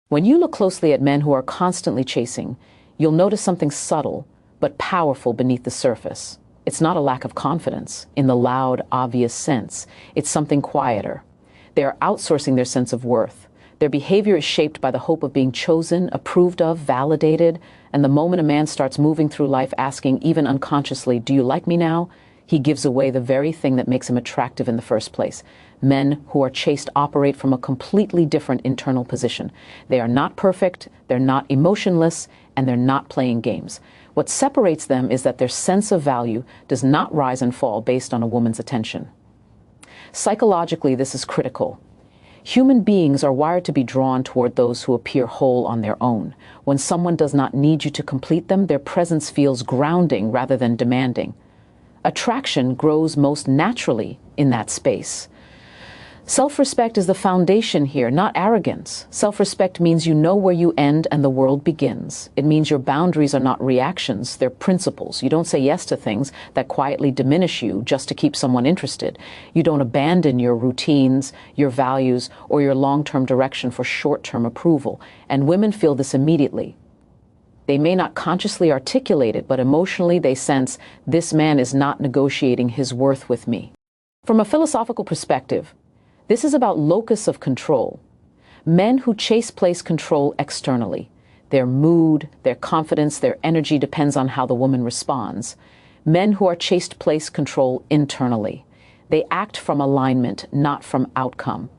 When you look closely at men who are constantly chasing, you'll notice something subtle but powerful beneath the surface. It's not a lack of confidence in the loud, obvious sense. It's something quieter. They are outsourcing their sense of worth. Their behavior is shaped by the hope of being chosen, approved of, validated, and the moment a man starts moving through life asking, even unconsciously, "Do you like me now?" he gives away the very thing that makes him attractive in the first place. Men who are chased operate from a completely different internal position. They are not perfect, they're not emotionless, and they're not playing games. What separates them is that their sense of value does not rise and fall based on a woman's attention. Psychologically, this is critical. Human beings are wired to be drawn toward those who appear whole on their own. When someone does not need you to complete them, their presence feels grounding rather than demanding. Attraction grows most naturally in that space. Self-respect is the foundation here, not arrogance. Self-respect means you know where you end and the world begins. It means your boundaries are not reactions, they're principles. You don't say yes to things that quietly diminish you just to keep someone interested. You don't abandon your routines, your values, or your long-term direction for short-term approval. And women feel this immediately. They may not consciously articulate it, but emotionally they sense, this man is not negotiating his worth with me. From a philosophical perspective, this is about locus of control. Men who chase place control externally. Their mood, their confidence, their energy depends on how the woman responds. Men who are chased place control internally. They act from alignment, not from outcome.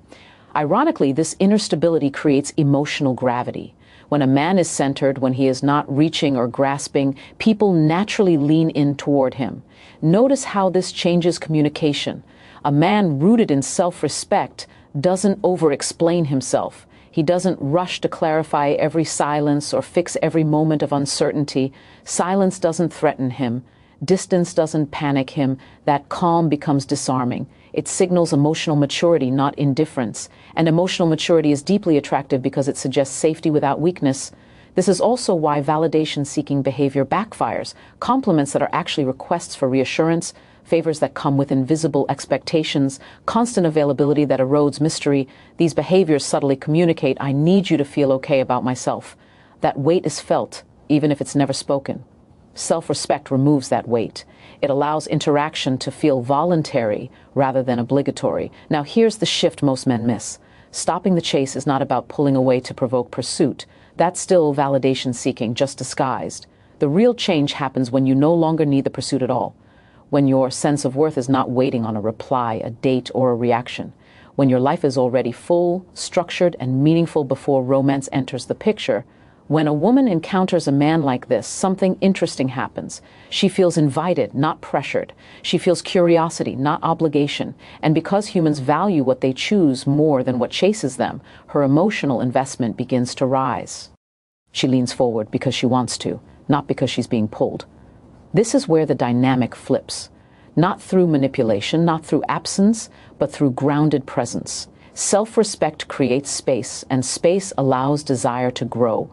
Ironically, this inner stability creates emotional gravity. When a man is centered, when he is not reaching or grasping, people naturally lean in toward him. Notice how this changes communication. A man rooted in self-respect doesn't over-explain himself. He doesn't rush to clarify every silence or fix every moment of uncertainty. Silence doesn't threaten him. Distance doesn't panic him. That calm becomes disarming. It signals emotional maturity, not indifference. And emotional maturity is deeply attractive because it suggests safety without weakness. This is also why validation-seeking behavior backfires. Compliments that are actually requests for reassurance, favors that come with invisible expectations, constant availability that erodes mystery. These behaviors subtly communicate, I need you to feel okay about myself. That weight is felt, even if it's never spoken. Self-respect removes that weight. It allows interaction to feel voluntary rather than obligatory. Now here's the shift most men miss. Stopping the chase is not about pulling away to provoke pursuit. That's still validation seeking, just disguised. The real change happens when you no longer need the pursuit at all. When your sense of worth is not waiting on a reply, a date, or a reaction. When your life is already full, structured, and meaningful before romance enters the picture. When a woman encounters a man like this, something interesting happens. She feels invited, not pressured. She feels curiosity, not obligation. And because humans value what they choose more than what chases them, her emotional investment begins to rise. She leans forward because she wants to, not because she's being pulled. This is where the dynamic flips. Not through manipulation, not through absence, but through grounded presence. Self-respect creates space, and space allows desire to grow.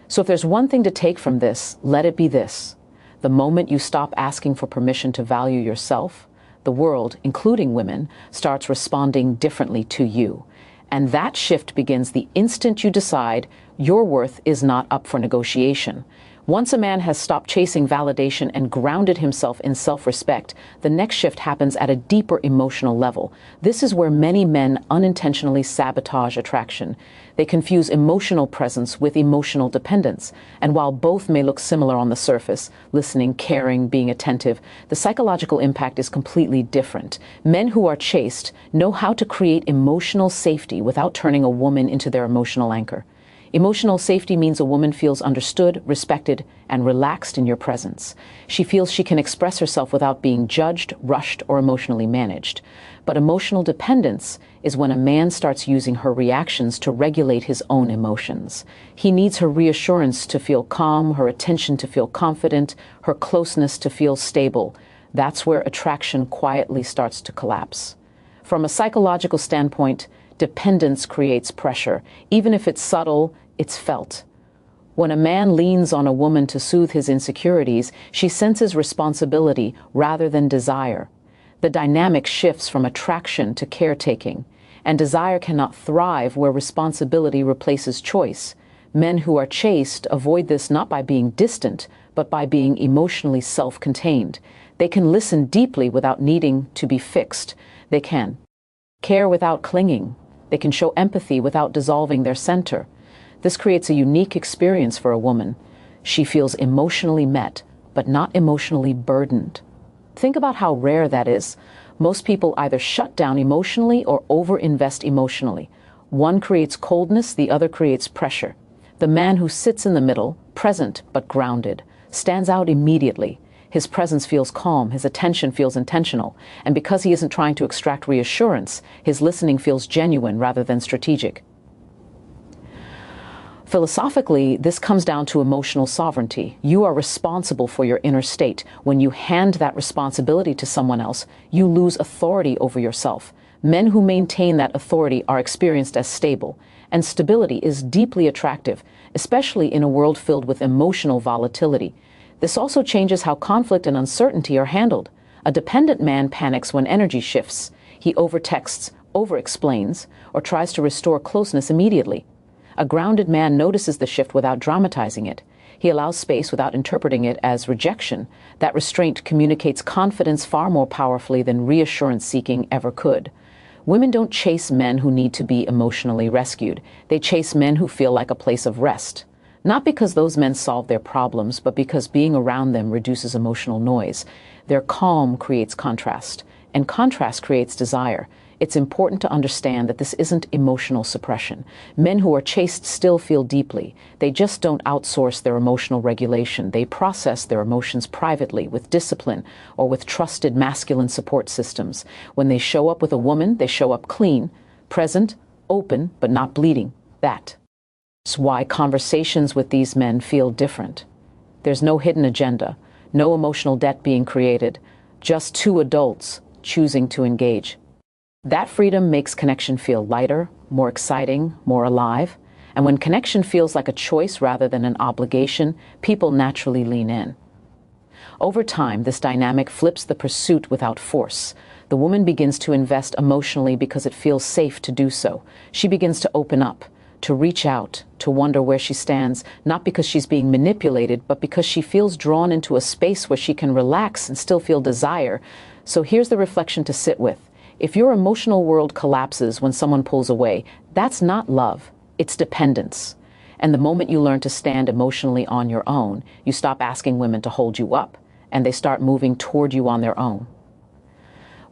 So if there's one thing to take from this, let it be this. The moment you stop asking for permission to value yourself, the world, including women, starts responding differently to you. And that shift begins the instant you decide your worth is not up for negotiation. Once a man has stopped chasing validation and grounded himself in self-respect, the next shift happens at a deeper emotional level. This is where many men unintentionally sabotage attraction. They confuse emotional presence with emotional dependence. And while both may look similar on the surface, listening, caring, being attentive, the psychological impact is completely different. Men who are chased know how to create emotional safety without turning a woman into their emotional anchor. Emotional safety means a woman feels understood, respected, and relaxed in your presence. She feels she can express herself without being judged, rushed, or emotionally managed. But emotional dependence is when a man starts using her reactions to regulate his own emotions. He needs her reassurance to feel calm, her attention to feel confident, her closeness to feel stable. That's where attraction quietly starts to collapse. From a psychological standpoint, dependence creates pressure. Even if it's subtle, it's felt. When a man leans on a woman to soothe his insecurities, she senses responsibility rather than desire. The dynamic shifts from attraction to caretaking. and desire cannot thrive where responsibility replaces choice. Men who are chaste avoid this not by being distant, but by being emotionally self-contained. They can listen deeply without needing to be fixed. They can care without clinging. They can show empathy without dissolving their center. This creates a unique experience for a woman. She feels emotionally met, but not emotionally burdened. Think about how rare that is. Most people either shut down emotionally or overinvest emotionally. One creates coldness, the other creates pressure. The man who sits in the middle, present but grounded, stands out immediately. His presence feels calm, his attention feels intentional, and because he isn't trying to extract reassurance, his listening feels genuine rather than strategic. Philosophically, this comes down to emotional sovereignty. You are responsible for your inner state. When you hand that responsibility to someone else, you lose authority over yourself. Men who maintain that authority are experienced as stable, and stability is deeply attractive, especially in a world filled with emotional volatility. This also changes how conflict and uncertainty are handled. A dependent man panics when energy shifts. He overtexts, overexplains, or tries to restore closeness immediately. A grounded man notices the shift without dramatizing it. He allows space without interpreting it as rejection. That restraint communicates confidence far more powerfully than reassurance-seeking ever could. Women don't chase men who need to be emotionally rescued. They chase men who feel like a place of rest. Not because those men solve their problems, but because being around them reduces emotional noise. Their calm creates contrast, and contrast creates desire. It's important to understand that this isn't emotional suppression. Men who are chaste still feel deeply. They just don't outsource their emotional regulation. They process their emotions privately, with discipline, or with trusted masculine support systems. When they show up with a woman, they show up clean, present, open, but not bleeding. That's why conversations with these men feel different. There's no hidden agenda, no emotional debt being created, just two adults choosing to engage. That freedom makes connection feel lighter, more exciting, more alive. And when connection feels like a choice rather than an obligation, people naturally lean in. Over time, this dynamic flips the pursuit without force. The woman begins to invest emotionally because it feels safe to do so. She begins to open up, to reach out, to wonder where she stands, not because she's being manipulated, but because she feels drawn into a space where she can relax and still feel desire. So here's the reflection to sit with. If your emotional world collapses when someone pulls away, that's not love, it's dependence. And the moment you learn to stand emotionally on your own, you stop asking women to hold you up, and they start moving toward you on their own.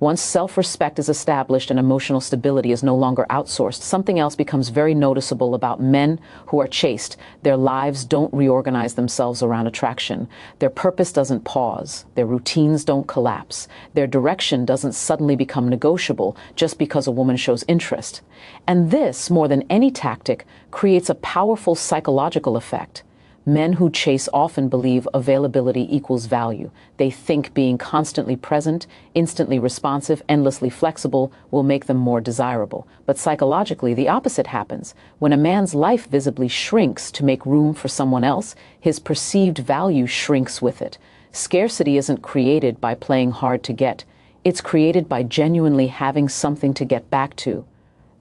Once self-respect is established and emotional stability is no longer outsourced, something else becomes very noticeable about men who are chaste. Their lives don't reorganize themselves around attraction. Their purpose doesn't pause. Their routines don't collapse. Their direction doesn't suddenly become negotiable just because a woman shows interest. And this, more than any tactic, creates a powerful psychological effect. Men who chase often believe availability equals value. They think being constantly present, instantly responsive, endlessly flexible will make them more desirable. But psychologically, the opposite happens. When a man's life visibly shrinks to make room for someone else, his perceived value shrinks with it. Scarcity isn't created by playing hard to get. It's created by genuinely having something to get back to.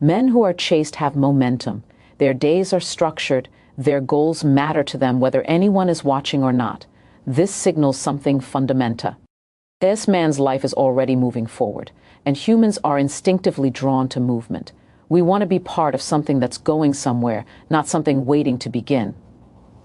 Men who are chaste have momentum. Their days are structured. Their goals matter to them whether anyone is watching or not. This signals something fundamental. This man's life is already moving forward, and humans are instinctively drawn to movement. We want to be part of something that's going somewhere, not something waiting to begin.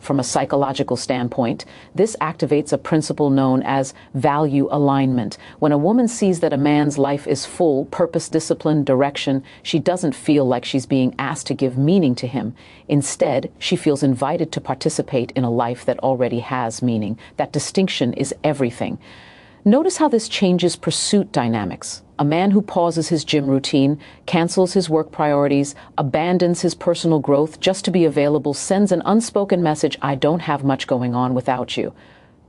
From a psychological standpoint, this activates a principle known as value alignment. When a woman sees that a man's life is full, purpose, discipline, direction, she doesn't feel like she's being asked to give meaning to him. Instead, she feels invited to participate in a life that already has meaning. That distinction is everything. Notice how this changes pursuit dynamics. A man who pauses his gym routine, cancels his work priorities, abandons his personal growth just to be available, sends an unspoken message, I don't have much going on without you.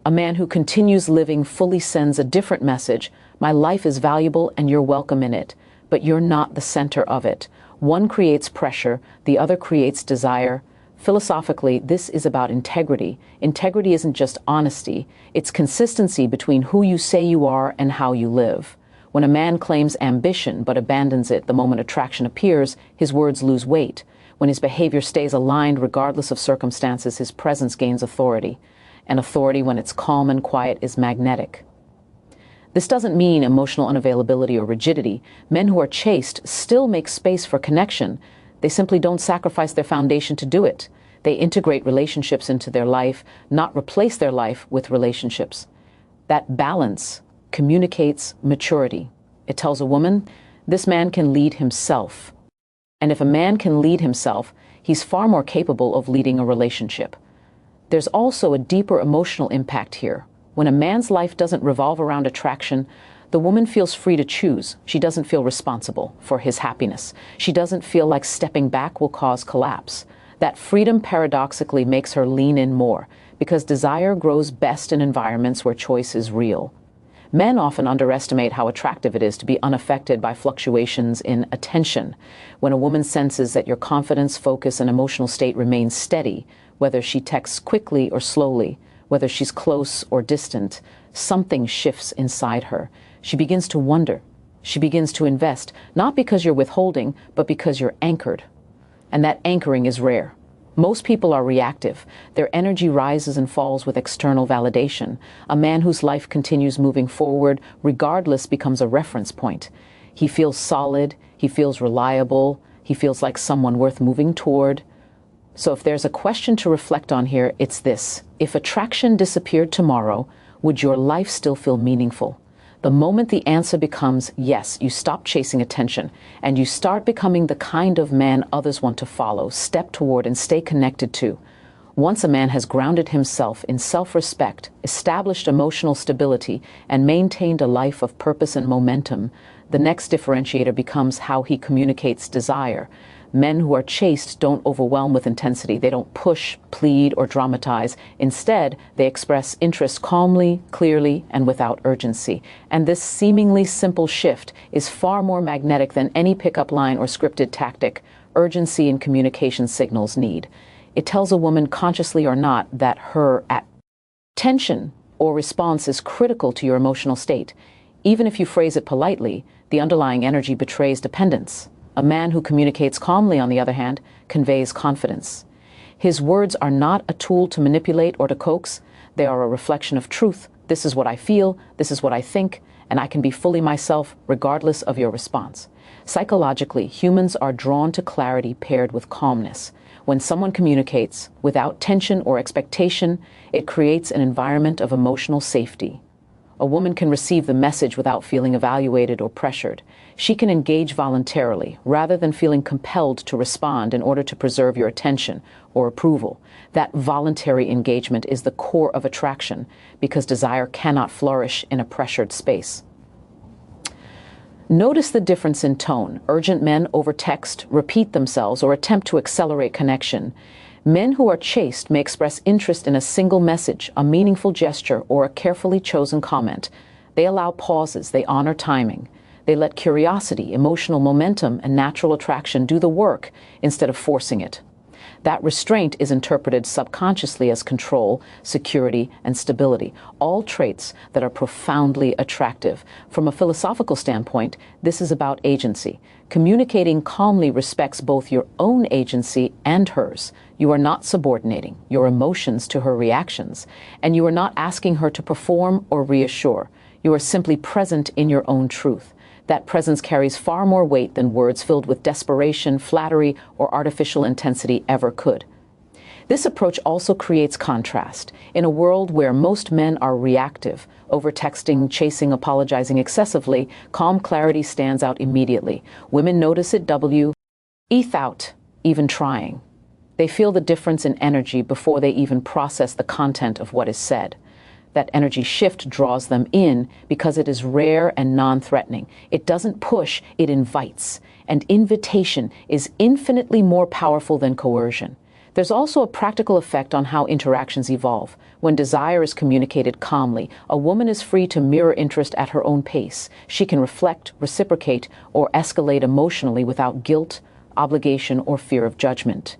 A man who continues living fully sends a different message, my life is valuable and you're welcome in it, but you're not the center of it. One creates pressure, the other creates desire. Philosophically, this is about integrity. Integrity isn't just honesty, it's consistency between who you say you are and how you live. When a man claims ambition but abandons it the moment attraction appears, his words lose weight. When his behavior stays aligned regardless of circumstances, his presence gains authority. And authority, when it's calm and quiet, is magnetic. This doesn't mean emotional unavailability or rigidity. Men who are chaste still make space for connection. They simply don't sacrifice their foundation to do it. They integrate relationships into their life, not replace their life with relationships. That balance communicates maturity. It tells a woman, this man can lead himself. And if a man can lead himself, he's far more capable of leading a relationship. There's also a deeper emotional impact here. When a man's life doesn't revolve around attraction, the woman feels free to choose. She doesn't feel responsible for his happiness. She doesn't feel like stepping back will cause collapse. That freedom paradoxically makes her lean in more, because desire grows best in environments where choice is real. Men often underestimate how attractive it is to be unaffected by fluctuations in attention. When a woman senses that your confidence, focus, and emotional state remains steady, whether she texts quickly or slowly, whether she's close or distant, something shifts inside her. She begins to wonder. She begins to invest, not because you're withholding, but because you're anchored. And that anchoring is rare. Most people are reactive. Their energy rises and falls with external validation. A man whose life continues moving forward, regardless, becomes a reference point. He feels solid, he feels reliable, he feels like someone worth moving toward. So if there's a question to reflect on here, it's this. If attraction disappeared tomorrow, would your life still feel meaningful? The moment the answer becomes yes, you stop chasing attention and you start becoming the kind of man others want to follow, step toward, and stay connected to. Once a man has grounded himself in self-respect, established emotional stability, and maintained a life of purpose and momentum, the next differentiator becomes how he communicates desire. Men who are chaste don't overwhelm with intensity. They don't push, plead, or dramatize. Instead, they express interest calmly, clearly, and without urgency. And this seemingly simple shift is far more magnetic than any pickup line or scripted tactic urgency and communication signals need. It tells a woman, consciously or not, that her attention or response is critical to your emotional state. Even if you phrase it politely, the underlying energy betrays dependence. A man who communicates calmly, on the other hand, conveys confidence. His words are not a tool to manipulate or to coax. They are a reflection of truth. This is what I feel, this is what I think, and I can be fully myself regardless of your response. Psychologically, humans are drawn to clarity paired with calmness. When someone communicates without tension or expectation, it creates an environment of emotional safety. A woman can receive the message without feeling evaluated or pressured. She can engage voluntarily, rather than feeling compelled to respond in order to preserve your attention or approval. That voluntary engagement is the core of attraction, because desire cannot flourish in a pressured space. Notice the difference in tone. Urgent men overtext, repeat themselves, or attempt to accelerate connection. Men who are chaste may express interest in a single message, a meaningful gesture, or a carefully chosen comment. They allow pauses, they honor timing. They let curiosity, emotional momentum, and natural attraction do the work instead of forcing it. That restraint is interpreted subconsciously as control, security, and stability, all traits that are profoundly attractive. From a philosophical standpoint, this is about agency. Communicating calmly respects both your own agency and hers. You are not subordinating your emotions to her reactions, and you are not asking her to perform or reassure. You are simply present in your own truth. That presence carries far more weight than words filled with desperation, flattery, or artificial intensity ever could. This approach also creates contrast. In a world where most men are reactive, overtexting, chasing, apologizing excessively, calm clarity stands out immediately. Women notice it without even trying. They feel the difference in energy before they even process the content of what is said. That energy shift draws them in because it is rare and non-threatening. It doesn't push, it invites. And invitation is infinitely more powerful than coercion. There's also a practical effect on how interactions evolve. When desire is communicated calmly, a woman is free to mirror interest at her own pace. She can reflect, reciprocate, or escalate emotionally without guilt, obligation, or fear of judgment.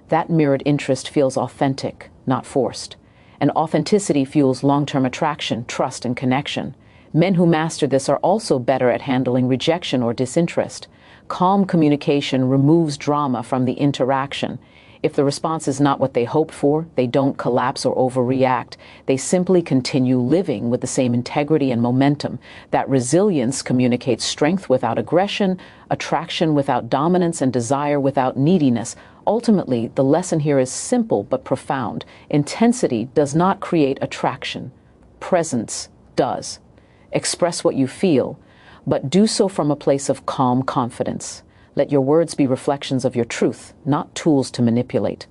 That mirrored interest feels authentic, not forced. And authenticity fuels long-term attraction, trust, and connection. Men who master this are also better at handling rejection or disinterest. Calm communication removes drama from the interaction. If the response is not what they hoped for, they don't collapse or overreact. They simply continue living with the same integrity and momentum. That resilience communicates strength without aggression, attraction without dominance, and desire without neediness. Ultimately, the lesson here is simple but profound. Intensity does not create attraction. Presence does. Express what you feel, but do so from a place of calm confidence. Let your words be reflections of your truth, not tools to manipulate.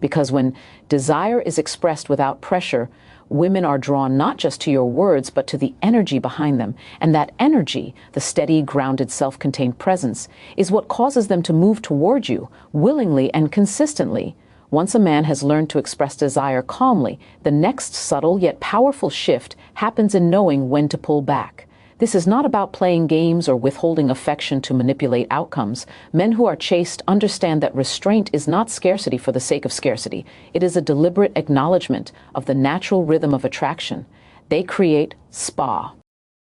Because when desire is expressed without pressure, women are drawn not just to your words, but to the energy behind them. And that energy, the steady, grounded, self-contained presence, is what causes them to move toward you, willingly and consistently. Once a man has learned to express desire calmly, the next subtle yet powerful shift happens in knowing when to pull back. This is not about playing games or withholding affection to manipulate outcomes. Men who are chaste understand that restraint is not scarcity for the sake of scarcity. It is a deliberate acknowledgement of the natural rhythm of attraction. They create spa,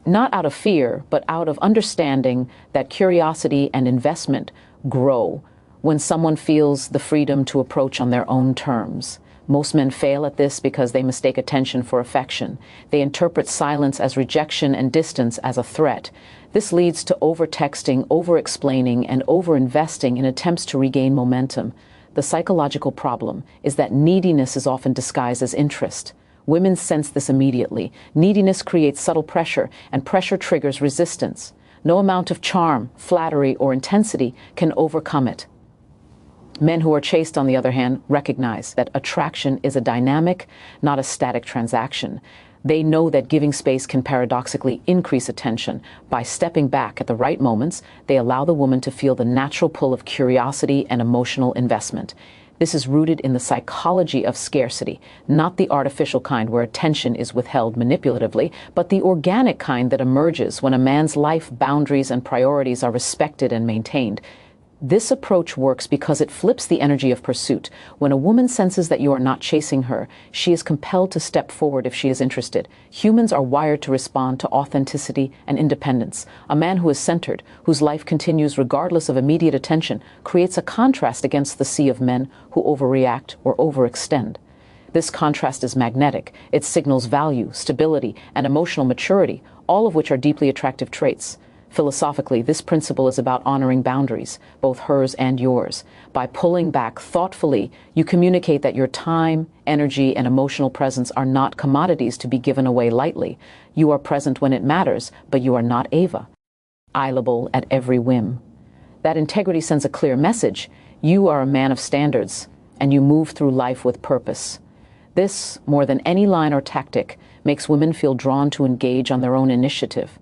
not out of fear, but out of understanding that curiosity and investment grow when someone feels the freedom to approach on their own terms. Most men fail at this because they mistake attention for affection. They interpret silence as rejection and distance as a threat. This leads to over-texting, over-explaining, and over-investing in attempts to regain momentum. The psychological problem is that neediness is often disguised as interest. Women sense this immediately. Neediness creates subtle pressure, and pressure triggers resistance. No amount of charm, flattery, or intensity can overcome it. Men who are chaste, on the other hand, recognize that attraction is a dynamic, not a static transaction. They know that giving space can paradoxically increase attention. By stepping back at the right moments, they allow the woman to feel the natural pull of curiosity and emotional investment. This is rooted in the psychology of scarcity, not the artificial kind where attention is withheld manipulatively, but the organic kind that emerges when a man's life, boundaries, and priorities are respected and maintained. This approach works because it flips the energy of pursuit. When a woman senses that you are not chasing her, she is compelled to step forward if she is interested. Humans are wired to respond to authenticity and independence. A man who is centered, whose life continues regardless of immediate attention, creates a contrast against the sea of men who overreact or overextend. This contrast is magnetic. It signals value, stability, and emotional maturity, all of which are deeply attractive traits. Philosophically, this principle is about honoring boundaries, both hers and yours. By pulling back thoughtfully, you communicate that your time, energy, and emotional presence are not commodities to be given away lightly. You are present when it matters, but you are not available at every whim. That integrity sends a clear message. You are a man of standards, and you move through life with purpose. This, more than any line or tactic, makes women feel drawn to engage on their own initiative.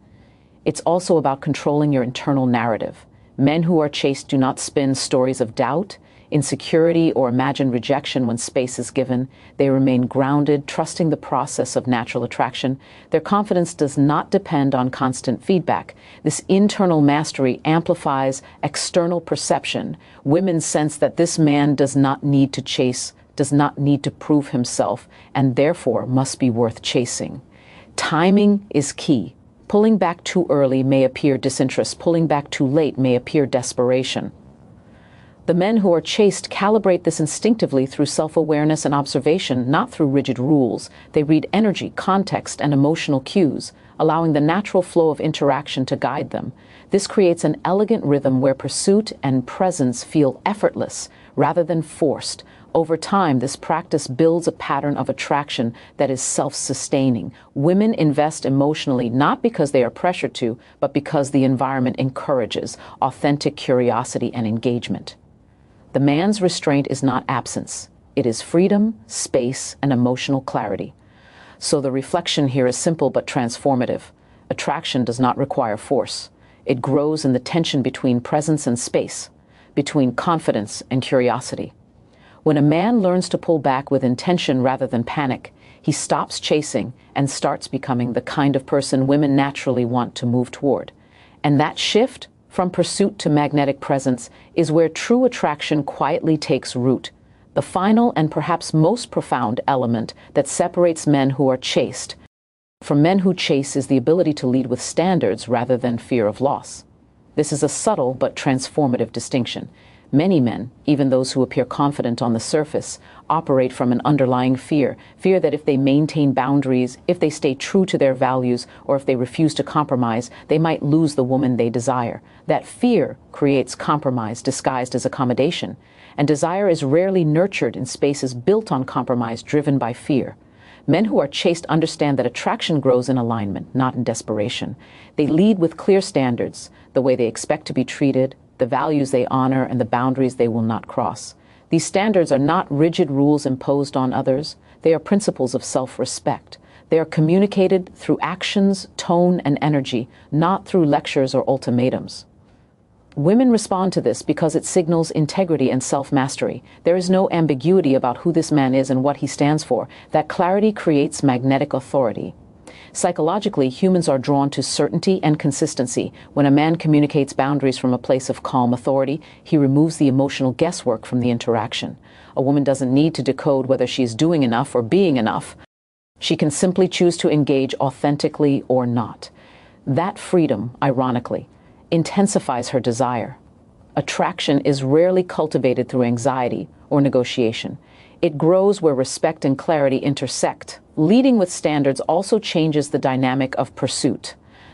It's also about controlling your internal narrative. Men who are chaste do not spin stories of doubt, insecurity, or imagined rejection when space is given. They remain grounded, trusting the process of natural attraction. Their confidence does not depend on constant feedback. This internal mastery amplifies external perception. Women sense that this man does not need to chase, does not need to prove himself, and therefore must be worth chasing. Timing is key. Pulling back too early may appear disinterest. Pulling back too late may appear desperation. The men who are chaste calibrate this instinctively through self-awareness and observation, not through rigid rules. They read energy, context, and emotional cues, allowing the natural flow of interaction to guide them. This creates an elegant rhythm where pursuit and presence feel effortless rather than forced. Over time, this practice builds a pattern of attraction that is self-sustaining. Women invest emotionally not because they are pressured to, but because the environment encourages authentic curiosity and engagement. The man's restraint is not absence. It is freedom, space, and emotional clarity. So the reflection here is simple but transformative. Attraction does not require force. It grows in the tension between presence and space, between confidence and curiosity. When a man learns to pull back with intention rather than panic, he stops chasing and starts becoming the kind of person women naturally want to move toward. And that shift from pursuit to magnetic presence is where true attraction quietly takes root. The final and perhaps most profound element that separates men who are chaste for men who chase is the ability to lead with standards rather than fear of loss. This is a subtle but transformative distinction. Many men, even those who appear confident on the surface, operate from an underlying fear that if they maintain boundaries, if they stay true to their values, or if they refuse to compromise, they might lose the woman they desire. That fear creates compromise disguised as accommodation, and desire is rarely nurtured in spaces built on compromise driven by fear. Men who are chaste understand that attraction grows in alignment, not in desperation. They lead with clear standards, the way they expect to be treated, the values they honor, and the boundaries they will not cross. These standards are not rigid rules imposed on others. They are principles of self-respect. They are communicated through actions, tone, and energy, not through lectures or ultimatums. Women respond to this because it signals integrity and self-mastery. There is no ambiguity about who this man is and what he stands for. That clarity creates magnetic authority. Psychologically, humans are drawn to certainty and consistency. When a man communicates boundaries from a place of calm authority, he removes the emotional guesswork from the interaction. A woman doesn't need to decode whether she is doing enough or being enough. She can simply choose to engage authentically or not. That freedom, ironically, intensifies her desire. Attraction is rarely cultivated through anxiety or negotiation. It grows where respect and clarity intersect. Leading with standards also changes the dynamic of pursuit.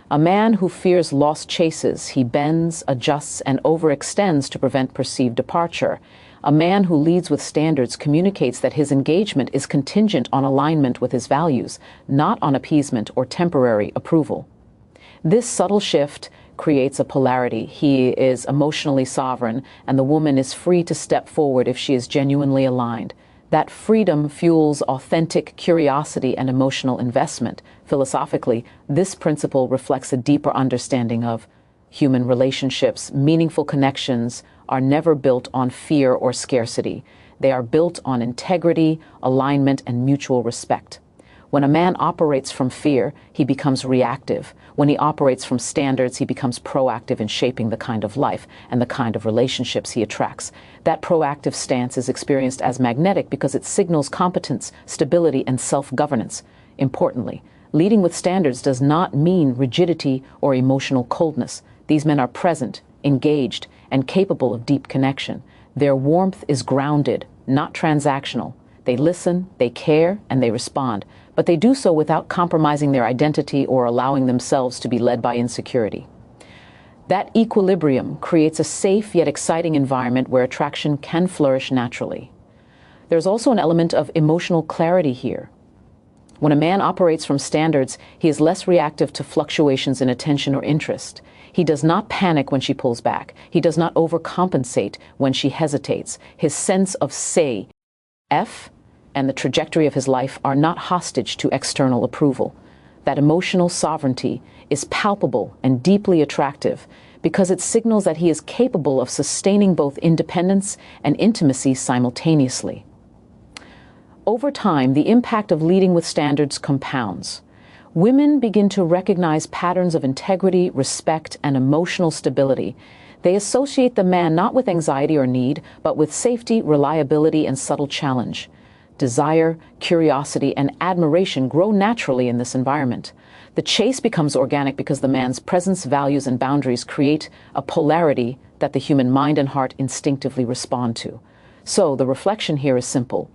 A man who fears lost chases, he bends, adjusts, and overextends to prevent perceived departure. A man who leads with standards communicates that his engagement is contingent on alignment with his values, not on appeasement or temporary approval. This subtle shift creates a polarity. He is emotionally sovereign, and the woman is free to step forward if she is genuinely aligned. That freedom fuels authentic curiosity and emotional investment. Philosophically, this principle reflects a deeper understanding of human relationships. Meaningful connections are never built on fear or scarcity. They are built on integrity, alignment, and mutual respect. When a man operates from fear, he becomes reactive. When he operates from standards, he becomes proactive in shaping the kind of life and the kind of relationships he attracts. That proactive stance is experienced as magnetic because it signals competence, stability, and self-governance. Importantly, leading with standards does not mean rigidity or emotional coldness. These men are present, engaged, and capable of deep connection. Their warmth is grounded, not transactional. They listen, they care, and they respond, but they do so without compromising their identity or allowing themselves to be led by insecurity. That equilibrium creates a safe yet exciting environment where attraction can flourish naturally. There's also an element of emotional clarity here. When a man operates from standards, he is less reactive to fluctuations in attention or interest. He does not panic when she pulls back. He does not overcompensate when she hesitates. His sense of say, and the trajectory of his life are not hostage to external approval. That emotional sovereignty is palpable and deeply attractive because it signals that he is capable of sustaining both independence and intimacy simultaneously. Over time, the impact of leading with standards compounds. Women begin to recognize patterns of integrity, respect, and emotional stability. They associate the man not with anxiety or need, but with safety, reliability, and subtle challenge. Desire, curiosity, and admiration grow naturally in this environment. The chase becomes organic because the man's presence, values, and boundaries create a polarity that the human mind and heart instinctively respond to. So the reflection here is simple.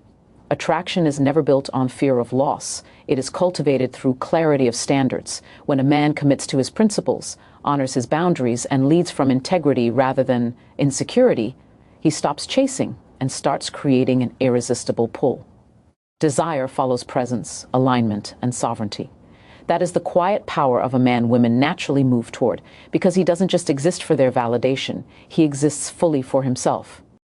Attraction is never built on fear of loss. It is cultivated through clarity of standards. When a man commits to his principles, honors his boundaries, and leads from integrity rather than insecurity, he stops chasing and starts creating an irresistible pull. Desire follows presence, alignment, and sovereignty. That is the quiet power of a man women naturally move toward, because he doesn't just exist for their validation, he exists fully for himself.